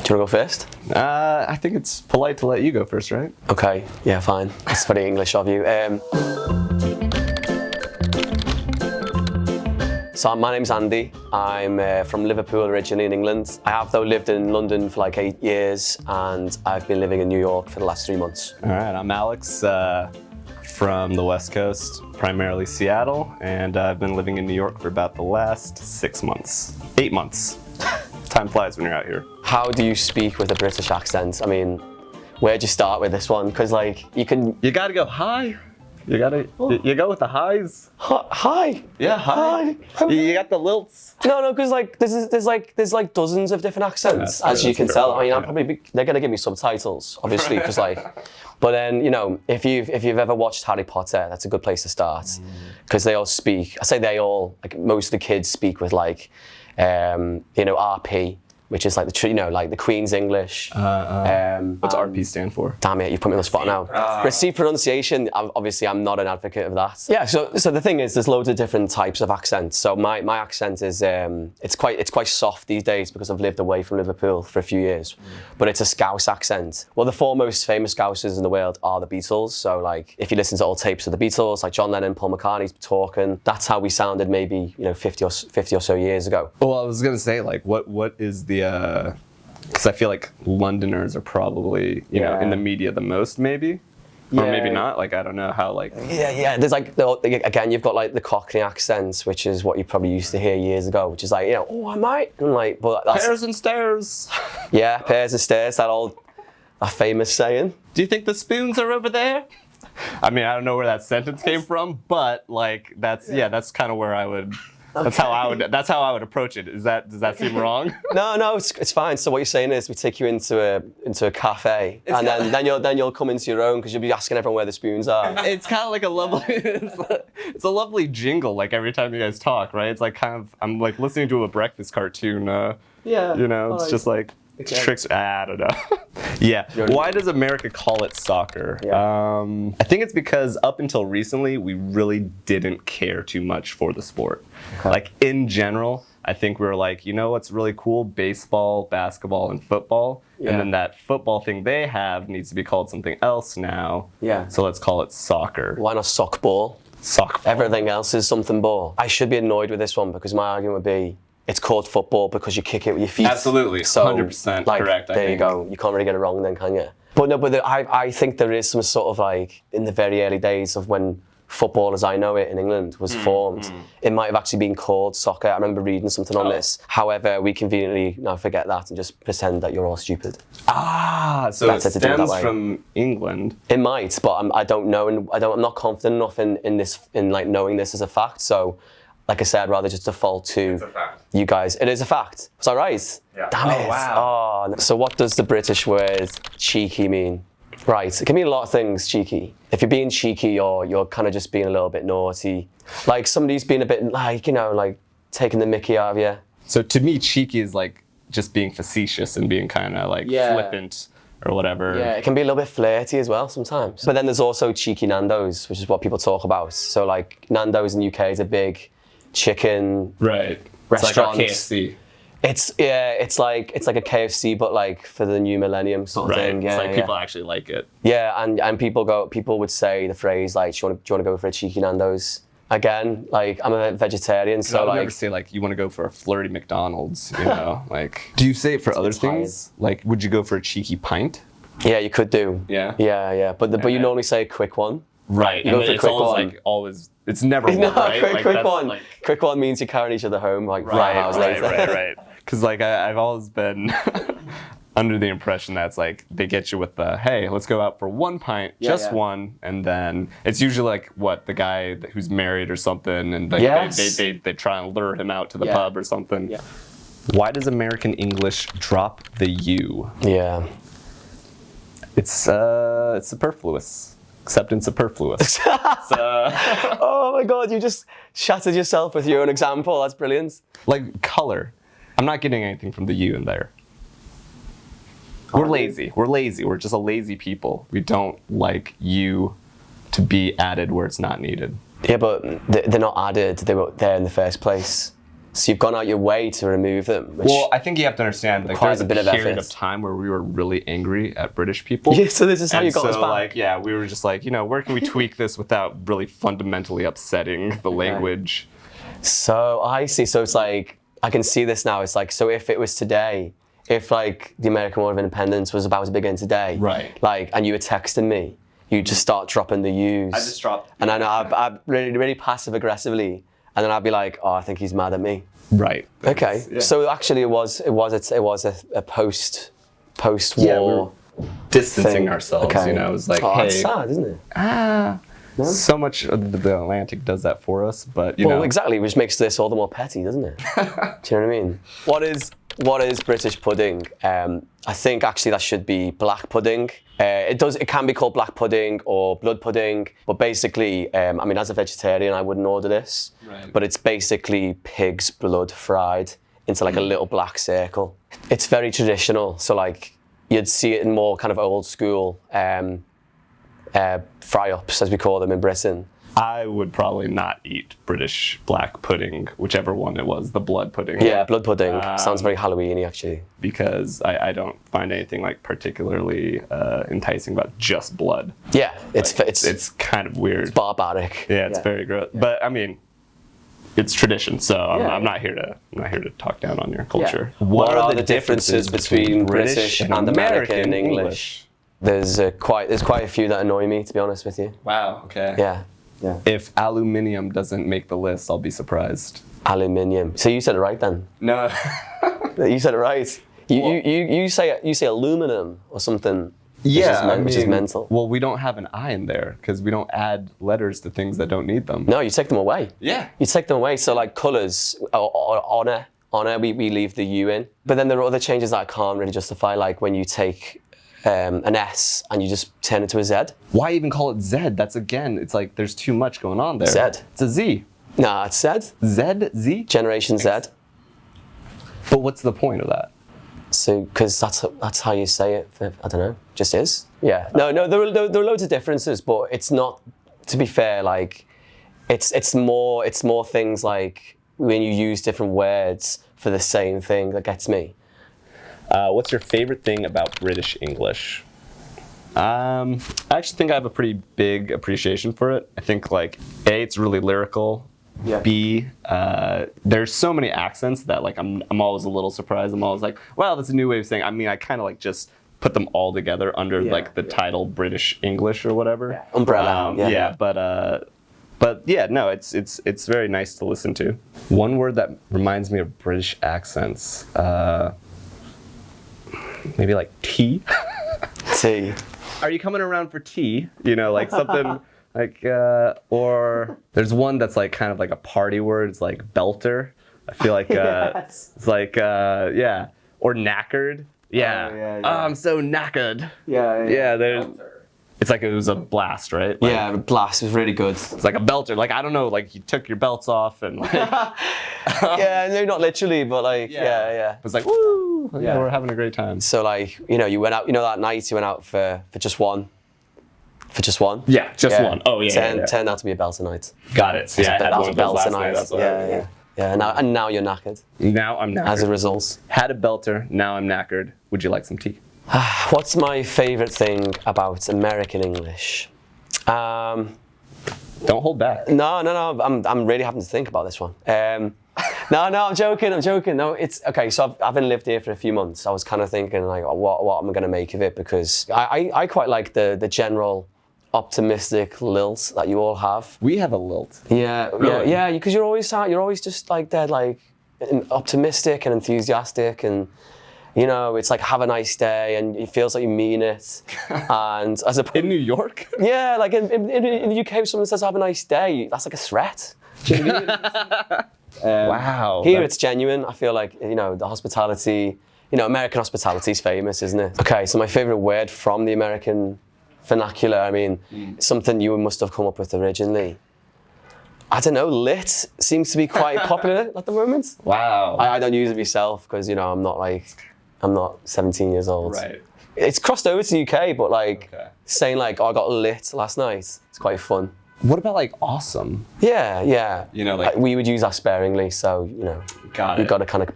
Do you want to go first? I think it's polite to let you go first, right? Okay, yeah, fine. That's very English of you. So my name's Andy. I'm from Liverpool originally in England. I have though lived in London for like 8 years and I've been living in New York for the last 3 months. All right, I'm Alex from the West Coast, primarily Seattle, and I've been living in New York for about the last 6 months, 8 months. Time flies when you're out here. How do you speak with a British accent? I mean, where'd you start with this one? Because like you gotta go hi. You go with the highs. Hi. Yeah, hi. You got the lilts. No, because like there's like dozens of different accents, as you can tell. I mean, they're gonna give me subtitles, obviously, because like, but then if you've ever watched Harry Potter, that's a good place to start, because they all speak. I say they all, like most of the kids speak with like, RP. Which is like like the Queen's English. What's RP stand for? Damn it, you put me on the spot now. Received pronunciation, obviously I'm not an advocate of that. Yeah, so the thing is, there's loads of different types of accents. So my accent is, it's quite soft these days because I've lived away from Liverpool for a few years. But it's a Scouse accent. Well, the 4 most famous Scousers in the world are the Beatles. So like, if you listen to old tapes of the Beatles, like John Lennon, Paul McCartney's talking, that's how we sounded maybe 50 or so years ago. Well, I was gonna say, like, what is the because I feel like Londoners are probably in the media the most, maybe, or maybe not. Like, I don't know how, like. Yeah. There's like again, you've got like the Cockney accents, which is what you probably used to hear years ago, which is like oh I might, and like, but that's pears and stairs. Yeah, pears and stairs. That famous saying. Do you think the spoons are over there? I mean, I don't know where that sentence came from, but like that's kind of where I would. Okay. That's how I would approach it. Does that seem wrong? No, it's fine. So what you're saying is we take you into a cafe, and then you'll come into your own because you'll be asking everyone where the spoons are. It's kind of like it's a lovely jingle, like every time you guys talk, right? It's like kind of, I'm like listening to a breakfast cartoon. It's just like tricks. I don't know. Yeah. Why does America call it soccer? Yeah. I think it's because up until recently, we really didn't care too much for the sport. Okay. Like in general, I think we were like, what's really cool? Baseball, basketball, and football. Yeah. And then that football thing they have needs to be called something else now. Yeah. So let's call it soccer. Why not sock ball? Sock ball. Everything else is something ball. I should be annoyed with this one because my argument would be, it's called football because you kick it with your feet. Absolutely, so, 100% correct. There you go. You can't really get it wrong then, can you? But no, I think there is some sort of like, in the very early days of when football as I know it in England was formed, it might have actually been called soccer. I remember reading something on this. However, we conveniently now forget that and just pretend that you're all stupid. So it stems from England. It might, but I don't know, and I'm not confident enough in like knowing this as a fact. So. Like I said, I'd rather just default to you guys. It is a fact. Is that right? Yeah. Damn it. Wow. Oh, so what does the British word cheeky mean? Right, it can mean a lot of things, cheeky. If you're being cheeky, you're kind of just being a little bit naughty. Like somebody's being a bit like, like taking the mickey out of you. So to me, cheeky is like just being facetious and being kind of like flippant or whatever. Yeah, it can be a little bit flirty as well sometimes. But then there's also cheeky Nando's, which is what people talk about. So like Nando's in the UK is a big chicken restaurant. It's like KFC. It's like a KFC, but like for the new millennium sort of thing. Yeah, it's like people actually like it. Yeah, and people would say the phrase like, do you want to go for a cheeky Nando's? Again, like I'm a vegetarian, so I would never say like you want to go for a flirty McDonald's, like. Do you say it for other things? Like, would you go for a cheeky pint? Yeah, you could do. Yeah. But you normally say a quick one. Right, you go for a quick one. Like always. It's never one, right? Quick one. Like, quick one means you're carrying each other home like 5 hours later. Right. Because like I've always been under the impression that it's like they get you with the, hey, let's go out for 1 pint, just one, and then it's usually like the guy who's married or something, and they try and lure him out to the pub or something. Yeah. Why does American English drop the U? Yeah. It's superfluous. Acceptance superfluous. Oh my God, you just shattered yourself with your own example. That's brilliant. Like color. I'm not getting anything from the U in there. We're lazy. We're just a lazy people. We don't like U to be added where it's not needed. Yeah, but they're not added. They were there in the first place. So you've gone out your way to remove them. Which Well, I think you have to understand, like, there's a bit of period effort. of time where we were really angry at British people. Yeah, so this is how you got us back. Like, yeah, we were just like, where can we tweak this without really fundamentally upsetting the language? So I see. So it's like, I can see this now. It's like, so if it was today, if like the American War of Independence was about to begin today, right? Like, and you were texting me, you just start dropping the U's. I just dropped. And I know I'm really passive aggressively, and then I'd be like, oh, I think he's mad at me. Right. Okay. Yeah. So actually, it was a post war. Yeah, we were distancing thing. ourselves. Okay. It was like, Oh, hey, that's sad, isn't it? No? So much of the Atlantic does that for us, but Well, exactly, which makes this all the more petty, doesn't it? Do you know what I mean? What is British pudding? I think actually that should be black pudding. It can be called black pudding or blood pudding, but basically, I mean, as a vegetarian, I wouldn't order this. Right. But it's basically pig's blood fried into like a little black circle. It's very traditional, so like you'd see it in more kind of old school fry-ups, as we call them in Britain. I would probably not eat British black pudding, whichever one it was, the blood pudding. Yeah, blood pudding. Sounds very Halloween-y, actually. Because I don't find anything like particularly enticing about just blood. Yeah, it's kind of weird. barbaric. Yeah, it's very gross. Yeah. But I mean, it's tradition, so I'm not here to talk down on your culture. Yeah. What are the differences between British and American English? There's quite a few that annoy me, to be honest with you. Wow. Okay. Yeah. If aluminium doesn't make the list, I'll be surprised. Aluminium. So you said it right then. No. You said it right. You say aluminum or something. Which is mental. Well, we don't have an I in there because we don't add letters to things that don't need them. No, you take them away. Yeah. You take them away. So like colours, honour, we leave the U in. But then there are other changes that I can't really justify, like when you take an S and you just turn it to a Z. Why even call it Z? That's it's like there's too much going on there. Z. It's a Z. Nah, it's Z. Z? Generation Z. But what's the point of that? So, because that's how you say it. I don't know. Just is. Yeah. No. There are loads of differences, but it's not. To be fair, like, it's more things like when you use different words for the same thing that gets me. What's your favorite thing about British English? I actually think I have a pretty big appreciation for it. I think like A, it's really lyrical. Yeah. B, there's so many accents that like I'm always a little surprised. I'm always like, wow, that's a new way of saying. I mean, I kind of like just put them all together under like the title British English or whatever. Yeah. Umbrella. But yeah, no, it's very nice to listen to. One word that reminds me of British accents, maybe like tea. Tea. Are you coming around for tea? Like something like, or there's one that's like kind of like a party word. It's like belter. I feel like Yes. it's like or knackered. Yeah. Oh, I'm so knackered. Yeah. There's. It's like it was a blast, right? Like, yeah, the blast was really good. It's like a belter. Like I don't know, like you took your belts off and like. Yeah, no, not literally, but like yeah. It's like woo. Yeah, we're having a great time. So like you went out. That night you went out for just one. For just one. Yeah, just one. Oh yeah. Turned out to be a belter night. Got it. Yeah, that was a belter night. Yeah. Yeah, now you're knackered. Now I'm knackered. As a result. Had a belter, now I'm knackered. Would you like some tea? What's my favourite thing about American English? Don't hold back. No. I'm really having to think about this one. No, I'm joking. No, it's okay. So I've been lived here for a few months. I was kind of thinking like, what am I going to make of it? Because I quite like the general optimistic lilt that you all have. We have a lilt. Yeah, really? yeah. Because you're always just like dead, like optimistic and enthusiastic, and it's like have a nice day, and it feels like you mean it. And as a in New York. Yeah, like in the UK, if someone says have a nice day, that's like a threat. Do you know what I mean? Wow. Here it's genuine. I feel like the hospitality. American hospitality is famous, isn't it? Okay, so my favorite word from the American vernacular, I mean, something you must have come up with originally. I don't know, lit seems to be quite popular at the moment. Wow. I don't use it myself because, I'm not 17 years old. Right. It's crossed over to the UK, but saying like, oh, I got lit last night, it's quite fun. What about like awesome? Yeah, yeah. You know, like we would use that sparingly, so you know, you've got to kind of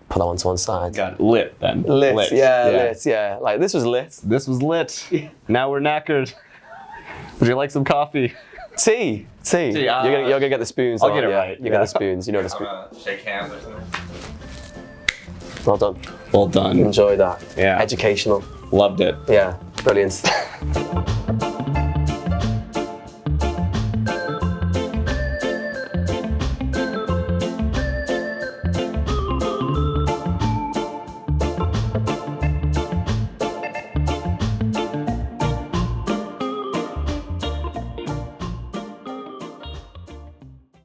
put that one to one side. Got it. Lit then. Lit. Yeah. Like this was lit. This was lit. Now we're knackered. Would you like some coffee? Tea. You're gonna get the spoons. I'll get it right. You get the spoons. You know the spoons. Shake hands or something. Well done. Well done. Enjoy that. Yeah. Educational. Loved it. Yeah. Brilliant.